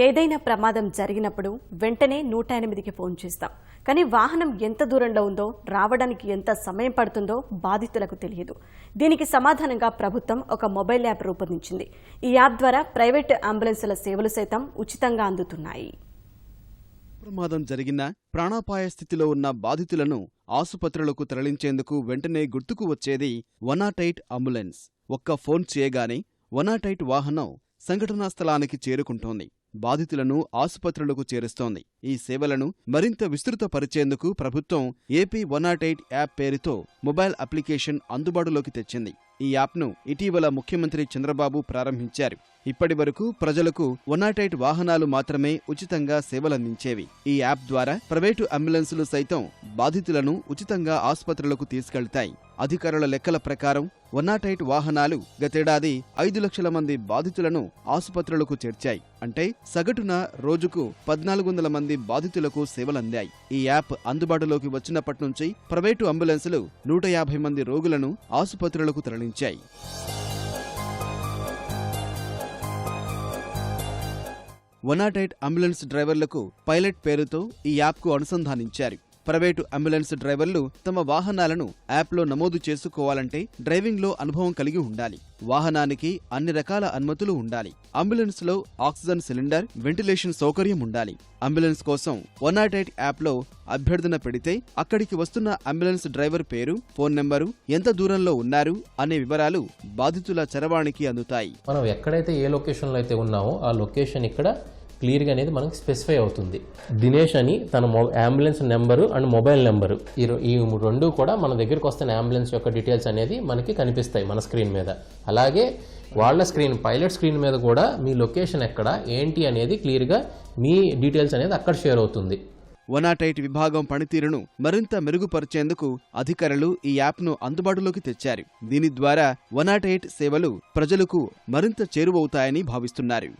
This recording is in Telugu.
ఏదైనా ప్రమాదం జరిగినప్పుడు వెంటనే 108కి ఫోన్ చేస్తాం. కానీ వాహనం ఎంత దూరంలో ఉందో, రావడానికి ఎంత సమయం పడుతుందో బాధితులకు తెలియదు. దీనికి సమాధానంగా ప్రభుత్వం ఒక మొబైల్ యాప్ రూపొందించింది. ఈ యాప్ ద్వారా ప్రైవేటు అంబులెన్సుల సేవలు సైతం ఉచితంగా అందుతున్నాయి. ప్రమాదం జరిగినా ప్రాణాపాయ స్థితిలో ఉన్న బాధితులను ఆసుపత్రులకు తరలించేందుకు వెంటనే గుర్తుకు వచ్చేది 108 అంబులెన్స్. ఒక్క ఫోన్ చేయగానే 108 వాహనం సంఘటనా స్థలానికి చేరుకుంటోంది. బాధితులను ఆసుపత్రులకు చేరుస్తోంది. ఈ సేవలను మరింత విస్తృతపరిచేందుకు ప్రభుత్వం ఏపీ 108 యాప్ పేరుతో మొబైల్ అప్లికేషన్ అందుబాటులోకి తెచ్చింది. ఈ యాప్ను ఇటీవల ముఖ్యమంత్రి చంద్రబాబు ప్రారంభించారు. ఇప్పటి వరకు ప్రజలకు 108 వాహనాలు మాత్రమే ఉచితంగా సేవలందించేవి. ఈ యాప్ ద్వారా ప్రైవేటు అంబులెన్సులు సైతం బాధితులను ఉచితంగా ఆసుపత్రులకు తీసుకెళ్తాయి. అధికారుల లెక్కల ప్రకారం 108 వాహనాలు గతేడాది 5 లక్షల మంది బాధితులను ఆసుపత్రులకు చేర్చాయి. అంటే సగటున రోజుకు 1400 మంది బాధితులకు సేవలందాయి. ఈ యాప్ అందుబాటులోకి వచ్చినప్పటి నుంచి ప్రైవేటు అంబులెన్సులు 150 మంది రోగులను ఆసుపత్రులకు తరలించాయి. అంబులెన్స్ డ్రైవర్లకు పైలట్ పేరుతో ఈ యాప్కు అనుసంధానించారు. ప్రైవేటు అంబులెన్స్ డ్రైవర్లు తమ వాహనాలను యాప్లో నమోదు చేసుకోవాలంటే డ్రైవింగ్లో అనుభవం కలిగి ఉండాలి. వాహనానికి అన్ని రకాల అనుమతులు ఉండాలి. అంబులెన్స్లో ఆక్సిజన్ సిలిండర్, వెంటిలేషన్ సౌకర్యం ఉండాలి. అంబులెన్స్ కోసం 108 యాప్లో అభ్యర్థన పెడితే అక్కడికి వస్తున్న అంబులెన్స్ డ్రైవర్ పేరు, ఫోన్ నెంబరు, ఎంత దూరంలో ఉన్నారు అనే వివరాలు బాధితుల చరవాణికి అందుతాయి. మనం ఎక్కడైతే ఏ లొకేషన్లో అయితే ఉన్నామో ఆ లొకేషన్ ఇక్కడ క్లియర్గా అనేది మనకి స్పెసిఫై అవుతుంది. దినేష్ అని తన ambulance number and mobile number ఈ రెండు కూడా మన దగ్గరకు వస్తున్న అంబులెన్స్ యొక్క డీటెయిల్స్ అనేది మనకి కనిపిస్తాయి మన స్క్రీన్ మీద. అలాగే వాళ్ళ స్క్రీన్, పైలట్ స్క్రీన్ మీద కూడా మీ లొకేషన్ ఎక్కడ ఏంటి అనేది క్లియర్గా మీ డీటెయిల్స్ అనేది అక్కడ షేర్ అవుతుంది. 108 విభాగం పనితీరును మరింత మెరుగుపరిచేందుకు అధికారులు ఈ యాప్ను అందుబాటులోకి తెచ్చారు. దీని ద్వారా 108 సేవలు ప్రజలకు మరింత చేరువవుతాయని భావిస్తున్నారు.